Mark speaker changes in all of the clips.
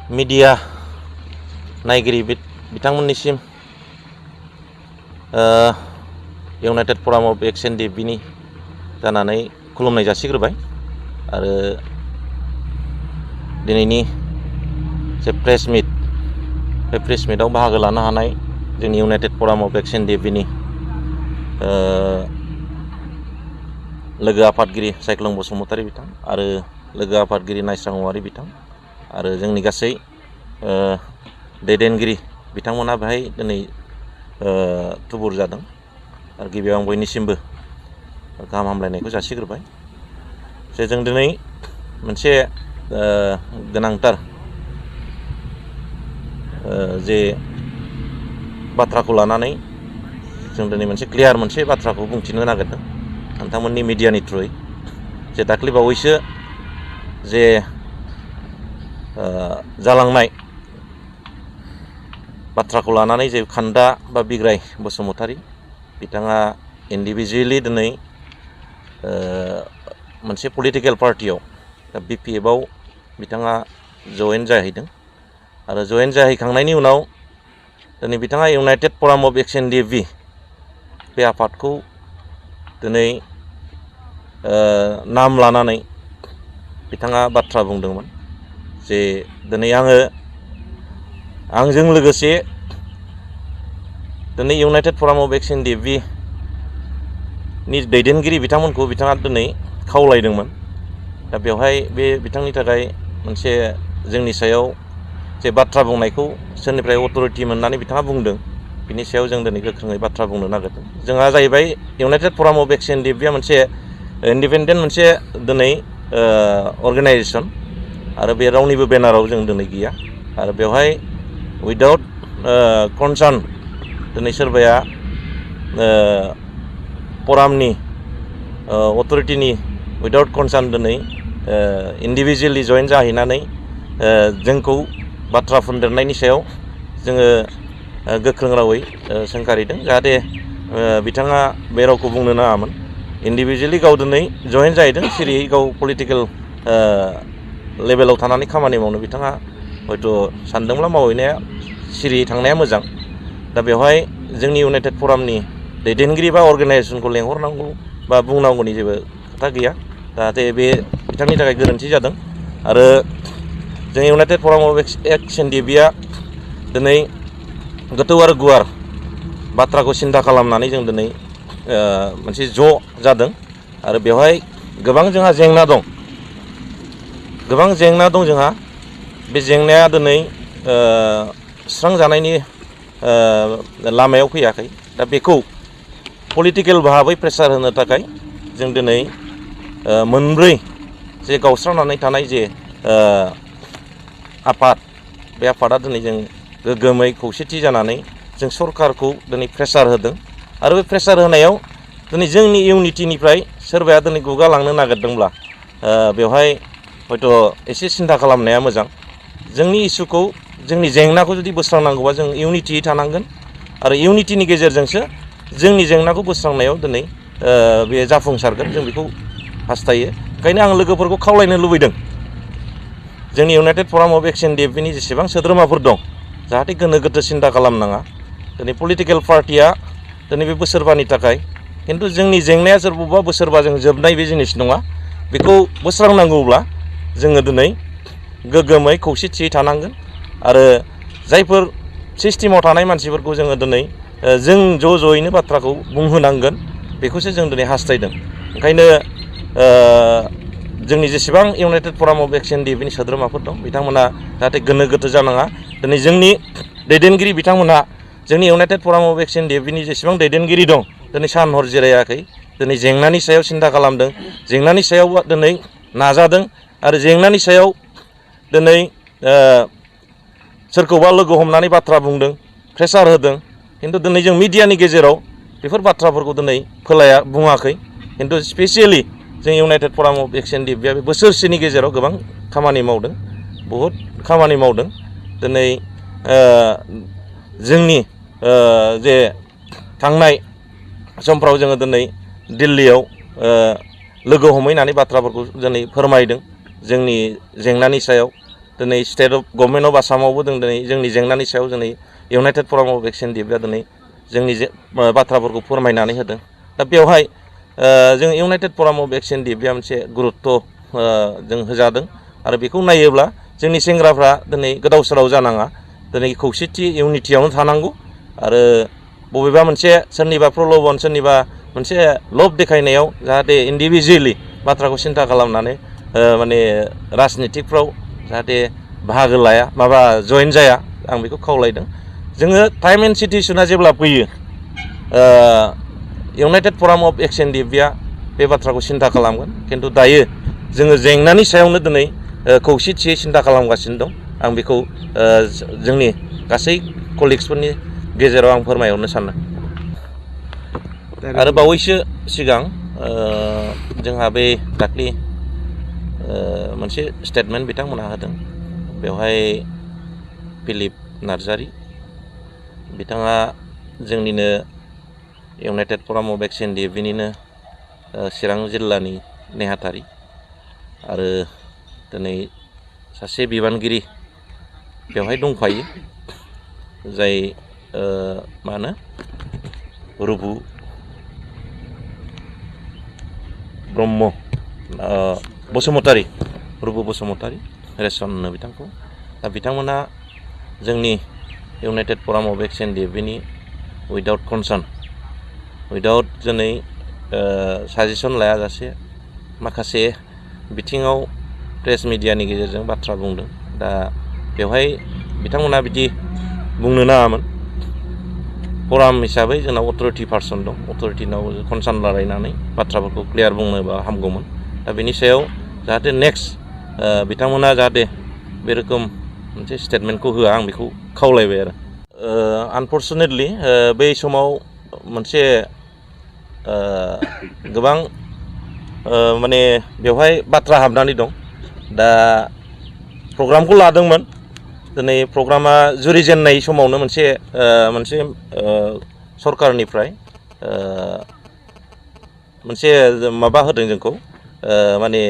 Speaker 1: Media नायगिरि बिथांमोननिसिम United Forum of ex N D F नि जानानै खुलुमनाय जासिग्रोबाय आरो दिनैनि जे प्रेस मिट बे प्रेस मिटआव बाहागो लानो हानाय जोंनि United Forum of ex N D F नि लोगो आफादगिरि सायख्लं बसुमतारी बिथां आरो लोगो आफादगिरि नायस्रां औवारी बिथां आरो जोंनि गासै दैदेनगिरि बिथांमोना बेहाय दिनै थुबुर जादों आरो गिबियाव आं बयनिसिमबो गाहाम हामलायनायखौ जासिग्रोबाय जे जों दिनै मोनसे गोनांथार जे बाथ्राखौ लानानै जों दिनै मोनसे क्लियार मोनसे बाथ्राखौ बुंथिनो नागिरदों नोंथांमोननि मिडियानि थ्रुयै जे दाख्लै बावैसो जे जालांनाय बाथ्राखौ लानानै जे खान्दा बा बिग्राय बसुमतारी बिथाङा इन्डिभिजुवेलि दिनै मोनसे पलिटिकेल पार्टियाव BPF आव बिथाङा जयेन जाहैदों आरो जयेन जाहैखांनायनि उनाव दिनै बिथाङा United Forum of ex N D F बे आफादखौ दिनै नाम लानानै बिथाङा बाथ्रा बुंदोंमोन जे दिनै आंजों लोगोसे दिनै United Forum of ex N D F नि दैदेनगिरि बिथांमोनखौ बिथाङा दिनै खावलायदोंमोन दा बेवहाय बे बिथांनि थाखाय मोनसे जोंनि सायाव जे बाथ्रा बुंनायखौ सोरनिफ्राय अथ'रिटि मोननानै बिथाङा बुंदों बिनि सायाव जों दिनै गोख्रोङै बाथ्रा बुंनो नागिरदों जोंहा जाहैबाय United Forum of ex N D F मोनसे इन्डिपेन्डेन्ट मोनसे दिनै अर्गेनाइजेसन आरो बे रावनिबो बेनाराव जों दिनै गैया आरो बेवहाय उइदाउट कनसार्न दिनै सोरबाया फरामनि अथ'रिटिनि उइदाउट कनसार्न दिनै इन्डिभिजुवेलि जयेन जाहैनानै जोंखौ बाथ्रा फुनदेरनायनि सायाव जोङो गोख्रों रावै सोंखारिदों जाहाथे बिथाङा बे रावखौ बुंनो नाङामोन इन्डिभिजुवेलि गाव दिनै जयेन जाहैदों सिरियै गाव पलिटिकेल लेभेलाव थानानै खामानि मावनो बिथाङा हयथ' सानदोंब्ला मावहैनाया सिरियै थांनाया मोजां दा बेवहाय जोंनि इउनाइटेड फरामनि दैदेनगिरि बा अर्गेनाइजेसनखौ लेंहरनांगौ बा बुंनांगौनि जेबो खोथा गैया जाहाथे बे बिथांनि थाखाय गोरोन्थि जादों आरो जों United Forum of ex N D F दिनै गोथौ आरो गुवार बाथ्राखौ सिन्था खालामनानै जों दिनै मोनसे ज' जादों आरो बेवहाय गोबां जोंहा जेंना दं जोंहा बे जेंनाया दिनै सुस्रांजानायनि लामायाव फैयाखै दा बेखौ पलिटिकेल भाबै प्रेसार होनो थाखाय जों दिनै मोनब्रै जे गावस्रानानै थानाय जे आफाद बे आफादा दिनै जों गोग्गोमै खौसेथि जानानै जों सरकारखौ दिनै प्रेसार होदों आरो बे प्रेसार होनायाव दिनै जोंनि इउनिटिनिफ्राय सोरबाया दिनै गुगालांनो नागिरदोंब्ला बेवहाय हयथ' एसे सिन्था खालामनाया मोजां जोंनि इसुखौ जोंनि जेंनाखौ जुदि बोस्रांनांगौबा जों इउनिटियै थानांगोन आरो इउनिटिनि गेजेरजोंसो जोंनि जेंनाखौ बोस्रांनायाव दिनै बे जाफुंसारगोन जों बेखौ हास्थायो ओंखायनो आं लोगोफोरखौ खावलायनो लुबैदों जोंनि United Forum of ex N D F नि जेसेबां सोद्रोमाफोर दं जाहाथे गोनो गोथो सिन्था खालामनाङा दिनै पलिटिकेल पार्टिया दिनै बे बोसोरबानि थाखाय खिन्थु जोंनि जेंनाया सोरबा बोसोरबाजों जोबनाय बे जिनिस नङा बेखौ बोस्रांनांगौब्ला जोङो दिनै गोग्गोमै खौसेथियै थानांगोन आरो जायफोर सिस्टेमाव थानाय मानसिफोरखौ जोङो दिनै जों ज'यैनो बाथ्राखौ बुंहोनांगोन बेखौसो जों दिनै हास्थायदों ओंखायनो जोंनि जेसेबां United Forum of ex N D F नि सोद्रोमाफोर दं बिथांमोना जाहाथे गोनो गोथो जानाङा दिनै जोंनि दैदेनगिरि बिथांमोनहा जोंनि United Forum of ex N D F नि जेसेबां दैदेनगिरि दं दिनै सान हर जिरायाखै दिनै जेंनानि सायाव सिन्था खालामदों जेंनानि सायाव दिनै नाजादों आरो जेंनानि सायाव दिनै सोरखौबा लोगो हमनानै बाथ्रा बुंदों प्रेसार होदों खिन्थु दिनै जों मिडियानि गेजेराव बेफोर बाथ्राफोरखौ दिनै बुङाखै खिन्थु स्पेसियेलि जों United Forum of ex N D F बे बोसोरसेनि गेजेराव गोबां खामानि मावदों बहुद खामानि मावदों दिनै जोंनि जे थांनाय समफ्राव जोङो दिनै दिल्लीयाव लोगो हमहैनानै बाथ्राफोरखौ दिनै फोरमायदों जोंनि जेंनानि सायाव दिनै स्टेट अफ गभर्नमेन्ट अफ आसामावबो दिनै जोंनि जेंनानि सायाव दिनै United Forum of ex N D F आ दिनै जोंनि बाथ्राफोरखौ फोरमायनानै होदों। दा बेवहाय जों United Forum of ex N D F आ मोनसे गुरुत्त जों होजादों आरो बेखौ नायोब्ला जोंनि सेंग्राफ्रा दिनै गोदाव सोराव जानाङा, दिनै खौसेथि इउनिटियावनो थानांगौ आरो बबेबा मोनसे सोरनिबा प्रल'भन सोरनिबा मोनसे लब देखायनायाव जाहाथे इन्डिभिजुवेलि बाथ्राखौ सिन्था खालामनानै माने राजनितिकफ्राव जाहाथे बाहागो लाया माबा जइन जाया आं बेखौ खावलायदों। जोङो टाइम एन्ड सिटुएसना जेब्ला फैयो United Forum of ex N D F आ बे बाथ्राखौ सिन्था खालामगोन, खिन्थु दायो जोङो जेंनानि सायावनो दिनै खौसेथियै सिन्था खालामगासिनो दं। आं बेखौ जोंनि गासै कलिग्सफोरनि गेजेराव आं फोरमायहरनो सानदों। आरो बावैसो सिगां जोंहा बे दाख्लि मोनसे स्टेटमेन्ट बिथांमोनहा होदों, बेवहाय फिलिप नार्जारि बिथाङा जोंनिनो United Forum of ex N D F निनो चिरां जिल्लानि नेहाथारि आरो दिनै सासे बिबानगिरि बेवहाय दंफायो जाय मा होनो रुबु ब्रह्म बसुमतारी, रुबु बसुमतारी रेसन होनो बिथांखौ। दा बिथांमोना जोंनि United Forum of ex N D F नि उइदाउट कनसार्न उइदाउट दिनै साजेसन लायाजासे माखासे बिथिङाव प्रेस मिडियानि गेजेरजों बाथ्रा बुंदों। दा बेवहाय बिथांमोना बिदि बुंनो नाङामोन। फराम हिसाबै जोंनाव अथरिटि पार्सन दं, अथरिटिनाव कनसार्न लालायनानै बाथ्राफोरखौ क्लियार बुंनोबा हामगौमोन। दा बेनि सायाव जाहाथे नेक्स्ट बिथांमोना जाहाथे बे रोखोम मोनसे स्टेटमेन्टखौ होआ आं बेखौ खावलायबाय आरो। आनफर्चुनेटलि बै समाव मोनसे गोबां माने बेवहाय बाथ्रा हाबनानै दं। दा प्रग्रामखौ लादोंमोन, दिनै प्रग्रामा जुरिजेननाय समावनो मोनसे सरकारनिफ्राय मोनसे माबा होदों जोंखौ, माने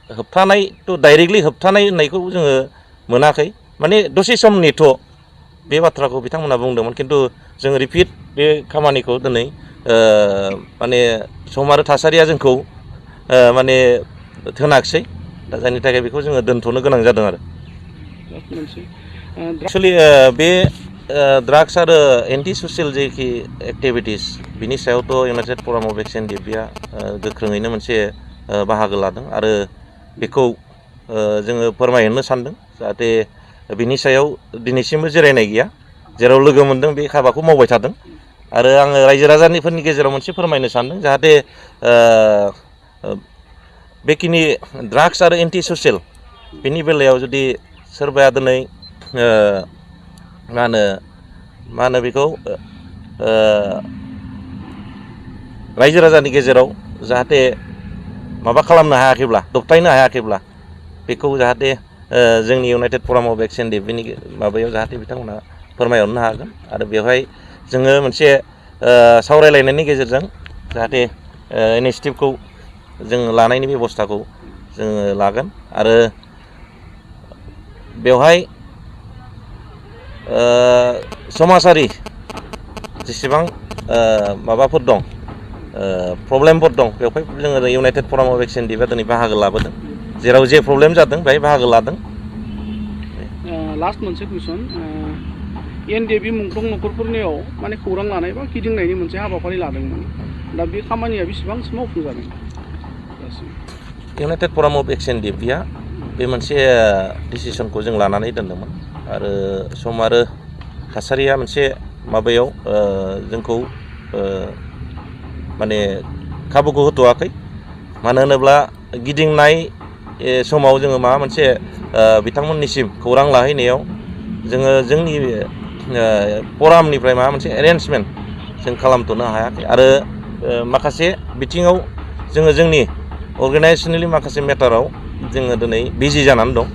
Speaker 1: होबथानाय डाइरेक्टलि होबथानाय होननायखौ जोङो मोनाखै, माने दसे सम नेथ' बे बाथ्राखौ बिथांमोना बुंदोंमोन। खिन्थु जों रिपिट बे खामानिखौ दिनै माने सम आरो थासारिया जोंखौ माने थोनाखिसै। दा जायनि थाखाय बेखौ जोङो दोनथ'नो गोनां जादों आरो। एक्सुवेलि बे ड्राग्स आरो एन्टि ससियेल जेखि एक्टिभिटिस बिनि सायावथ' United Forum of ex N D F आ गोख्रोङैनो मोनसे बाहागो लादों आरो बेखौ जोङो फोरमायहरनो सानदों जाहाथे बिनि सायाव दिनैसिमबो जिरायनाय गैया, जेराव लोगो मोन्दों बे हाबाखौ मावबाय थादों। आरो आङो रायजो राजाफोरनि गेजेराव मोनसे फोरमायनो सानदों जाहाथे बेखिनि ड्राग्स आरो एन्टि ससियेल बेनि बेलायाव जुदि सोरबाया दिनै मा होनो बेखौ रायजो राजानि गेजेराव जाहाथे माबा खालामनो हायाखैब्ला, दबथायनो हायाखैब्ला बेखौ जाहाथे जोंनि United Forum of ex N D F नि माबायाव जाहाथे बिथांमोना फोरमायहरनो हागोन। आरो बेवहाय जोङो मोनसे सावरायलायनायनि गेजेरजों जाहाथे इनिसिएटिभखौ जोङो लानायनि बेब'स्थाखौ जोङो लागोन। आरो बेवहाय समाजारि जेसेबां माबाफोर दं, प्रब्लेमफोर दं, बेवहाय जोङो United Forum of ex N D F आ दिनै बाहागो लाबोदों। जेराव जे प्रब्लेम जादों बेहाय बाहागो लादों।
Speaker 2: लास्ट मोनसे कुइसन, एन डि एफ मुंख्लं न'खरफोरनियाव माने खौरां लानाय बा गिदिंनायनि मोनसे हाबाफारि लादोंमोन। दा बे खामानिया बेसेबांसिम मावफुंजादों?
Speaker 1: United Forum of ex N D F आ बे मोनसे डिसिसनखौ जों लानानै दोनदोंमोन आरो सम आरो थासारिया मोनसे माबायाव जोंखौ माने खाबुखौ होथ'वाखै। मानो होनोब्ला गिदिंनाय समाव जोङो माबा मोनसे बिथांमोननिसिम खौरां लाहैनायाव जोङो जोंनि फरामनिफ्राय माबा मोनसे एरेन्जमेन्ट जों खालामथ'नो हायाखै आरो माखासे बिथिङाव जोङो जोंनि अर्गानाइजेसनेलि माखासे मेटाराव जोङो दिनै बिजि जानानै दं।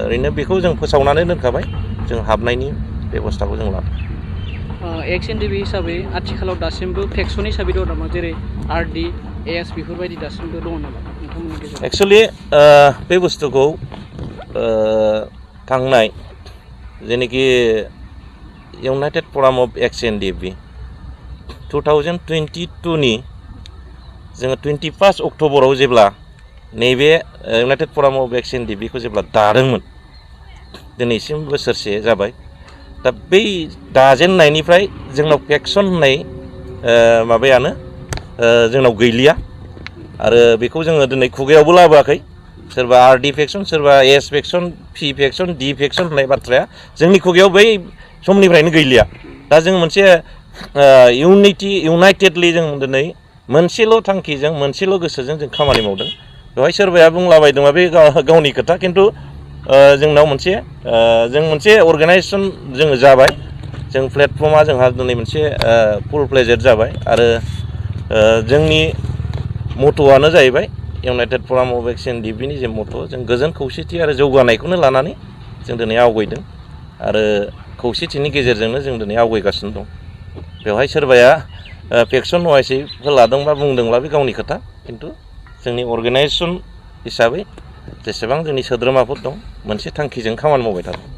Speaker 1: ओरैनो बेखौ जों फोसावनानै दोनखाबाय, जों हाबनायनि बेब'स्थाखौ जों लादों।
Speaker 2: एक्स एन डि एफ हिसाबै आथिखालाव दासिमबो फेक्सन हिसाबै दं नामा, जेरै आर डि एस बेफोरबायदि दासिमबो दङ नामा नोंथांमोननि गेजेराव?
Speaker 1: एक्सुवेलि बे बुस्थुखौ थांनाय जेनोखि United Forum of X NDFB 2022 नि जोङो 21 अक्ट'बराव जेब्ला नैबे इउनाइटेड फराम अफ एक्स एनडिएफबिखौ जेब्ला दादोंमोन दिनैसिम बोसोरसे जाबाय दा बै दाजेननायनिफ्राय जोंनाव फेक्सन होननाय माबायानो जोंनाव गैलिया आरो बेखौ जोङो दिनै खुगायावबो लाबोआखै सोरबा आरडि फेक्सन सोरबा एस फेक्सन पि फेक्सन डि फेक्सन होननाय बाथ्राया जोंनि खुगायाव बै समनिफ्रायनो गैलिया दा जों मोनसे इउनाइटेडलि जों दिनै मोनसेल' थांखिजों मोनसेल' गोसोजों जों खामानि मावदों बेवहाय सोरबाया बुंलाबायदोंबा बे गावनि खोथा खिन्थु जोंनाव मोनसे अर्गानाइजेसन जोङो जाबाय जों प्लेटफर्मा जोंहा दिनै मोनसे फुल फ्लेजेड जाबाय आरो जोंनि मट'आनो जाहैबाय इउनाइटेड फराम अफ एक्स एनडिएफबिनि जे मट' जों गोजोन खौसेथि आरो जौगानायखौनो लानानै जों दिनै आवगायदों आरो खौसेथिनि गेजेरजोंनो जों दिनै आवगायगासिनो दं बेवहाय सोरबाया फेक्सन वाइसै लादोंबा बुंदोंब्ला बे गावनि खोथा खिन्थु जोंनि अर्गानाइजेसन हिसाबै जेसेबां जोंनि सोद्रोमाफोर दं मोनसे थांखिजों खामानि मावबाय थादों